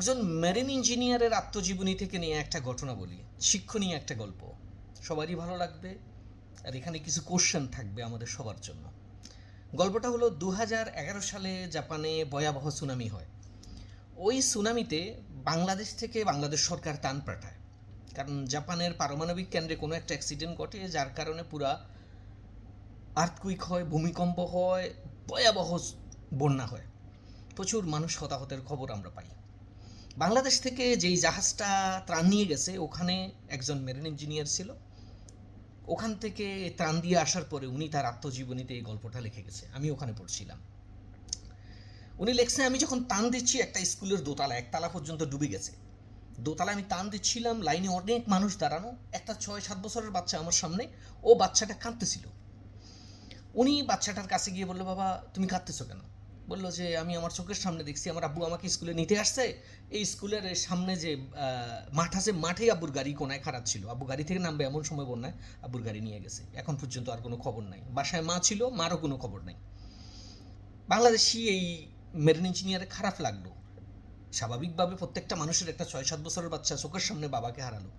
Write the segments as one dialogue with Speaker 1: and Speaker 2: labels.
Speaker 1: একজন মেরিন ইঞ্জিনিয়ারের আত্মজীবনী থেকে নিয়ে একটা ঘটনা বলি, শিক্ষণীয় একটা গল্প, সবারই ভালো লাগবে। আর এখানে কিছু কোশ্চেন থাকবে আমাদের সবার জন্য। গল্পটা হলো 2011 সালে জাপানে ভয়াবহ সুনামি হয়। ওই সুনামিতে বাংলাদেশ সরকার ত্রাণ পাঠায়, কারণ জাপানের পারমাণবিক কেন্দ্রে কোনো একটা অ্যাক্সিডেন্ট ঘটে, যার কারণে পুরা আর্থকুইক হয়, ভূমিকম্প হয়, ভয়াবহ বন্যা হয়, প্রচুর মানুষ হতাহতের খবর আমরা পাই। বাংলাদেশ থেকে যেই জাহাজটা ত্রাণ নিয়ে গেছে, ওখানে একজন মেরিন ইঞ্জিনিয়ার ছিল। ওখান থেকে ত্রাণ দিয়ে আসার পরে উনি তার আত্মজীবনীতে এই গল্পটা লিখে গেছে, আমি ওখানে পড়ছিলাম। উনি লেখছে, আমি যখন টান দিচ্ছি একটা স্কুলের দোতলা, একতলা পর্যন্ত ডুবে গেছে। দোতলায় আমি টান দিচ্ছিলাম, লাইনে অনেক মানুষ দাঁড়ানো, একটা 6-7 বছরের বাচ্চা আমার সামনে, ও বাচ্চাটা কাঁদতেছিল। উনি বাচ্চাটার কাছে গিয়ে বললো, বাবা তুমি কাঁদতেছো কেন? বললো যে আমি আমার চোখের সামনে দেখছি আমার আব্বু আমাকে স্কুলে নিতে আসছে, এই স্কুলের সামনে যে মাঠ আছে, মাঠেই আব্বুর গাড়ি কোনায় খারাপ ছিল, আব্বু গাড়ি থেকে নামবে এমন সময় বন্যায় আব্বুর গাড়ি নিয়ে গেছে, এখন পর্যন্ত আর কোনো খবর নাই, বাসায় মা ছিল, মারও কোনো খবর নাই। বাংলাদেশি এই মেরিন ইঞ্জিনিয়ারে খারাপ লাগলো। স্বাভাবিকভাবে প্রত্যেকটা মানুষের একটা 6-7 বছরের বাচ্চা চোখের সামনে বাবাকে হারালো।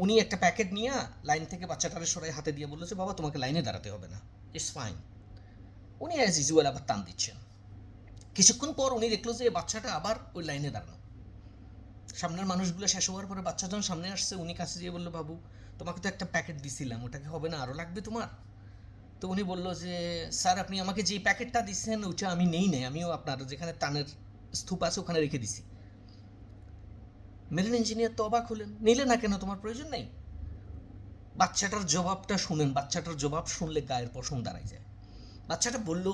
Speaker 1: উনি একটা প্যাকেট নিয়ে লাইন থেকে বাচ্চাটারে সরাই হাতে দিয়ে বললো যে বাবা তোমাকে লাইনে দাঁড়াতে হবে না, ইটস ফাইন। উনি অ্যাজ ইউজুয়াল আবার টান দিচ্ছেন। কিছুক্ষণ পর উনি দেখলো যে বাচ্চাটা আবার ওই লাইনে দাঁড়ানো। সামনের মানুষগুলো শেষ হওয়ার পরে বাচ্চা যখন সামনে আসছে, উনি কাছে দিয়ে বললো, বাবু তোমাকে তো একটা প্যাকেট দিছিলাম, ওটাকে হবে না, আরও লাগবে তোমার? তো উনি বললো যে স্যার আপনি আমাকে যে প্যাকেটটা দিচ্ছেন ওইটা আমি নেই নাই, আমিও আপনার যেখানে টানের স্তূপ আছে ওখানে রেখে দিছি। মেরিন ইঞ্জিনিয়ার তো অবাক হলেন, নিলে না কেন, তোমার প্রয়োজন নেই? বাচ্চাটার জবাবটা শুনেন, বাচ্চাটার জবাব শুনলে গায়ের পশম দাঁড়ায় যায়। বাচ্চাটা বলল,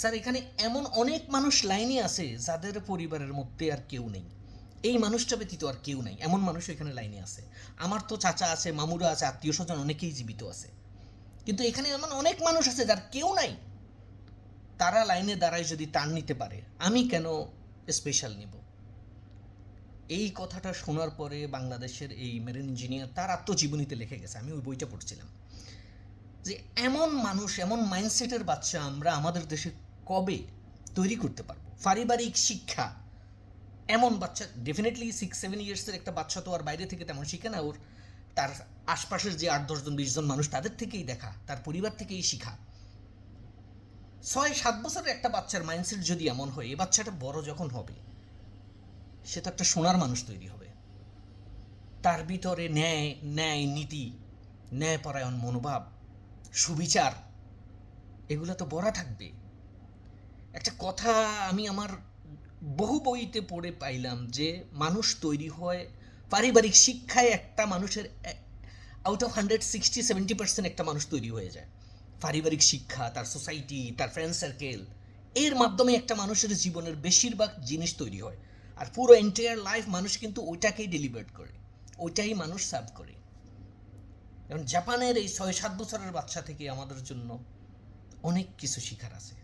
Speaker 1: স্যার এখানে এমন অনেক মানুষ লাইনে আছে যাদের পরিবারের মধ্যে আর কেউ নেই, এই মানুষটা ব্যতীত আর কেউ নাই, এমন মানুষ এখানে লাইনে আছে। আমার তো চাচা আছে, মামুরা আছে, আত্মীয় স্বজন অনেকেই জীবিত আছে, কিন্তু এখানে এমন অনেক মানুষ আছে যার কেউ নাই। তারা লাইনে দাঁড়ায় যদি টান নিতে পারে, আমি কেন স্পেশাল নিব? এই কথাটা শোনার পরে বাংলাদেশের এই মেরিন ইঞ্জিনিয়ার তার আত্মজীবনীতে লিখে গেছে, আমি ওই বইটা পড়ছিলাম, যে এমন মানুষ, এমন মাইন্ডসেটের বাচ্চা আমরা আমাদের দেশে কবে তৈরি করতে পারবো? পারিবারিক শিক্ষা, এমন বাচ্চা ডেফিনেটলি 6-7 ইয়ার্সের একটা বাচ্চা তো আর বাইরে থেকে তেমন শিখে না, ওর তার আশপাশের যে 8-10 জন 20 জন মানুষ তাদের থেকেই দেখা, তার পরিবার থেকেই শিখা। 6-7 বছরের একটা বাচ্চার মাইন্ডসেট যদি এমন হয়, এই বাচ্চাটা বড় যখন হবে সে তো একটা সোনার মানুষ তৈরি হবে। তার ভিতরে ন্যায়, ন্যায় নীতি, ন্যায়পরায়ণ মনোভাব, সুবিচার, এগুলো তো ভরা থাকবে। একটা কথা আমি আমার বহু বইতে পড়ে পাইলাম যে মানুষ তৈরি হয় পারিবারিক শিক্ষায়। একটা মানুষের আউট অফ 160-70% একটা মানুষ তৈরি হয়ে যায় পারিবারিক শিক্ষা, তার সোসাইটি, তার ফ্রেন্ড সার্কেল, এর মাধ্যমে একটা মানুষের জীবনের বেশিরভাগ জিনিস তৈরি হয়। আর পুরো এন্টায়ার লাইফ মানুষ কিন্তু ওইটাকেই ডেলিভার করে, ওইটাই মানুষ সার্ভ করে। যেমন জাপানের এই 6-7 বছরের বাচ্চা থেকে আমাদের জন্য অনেক কিছু শেখার আছে।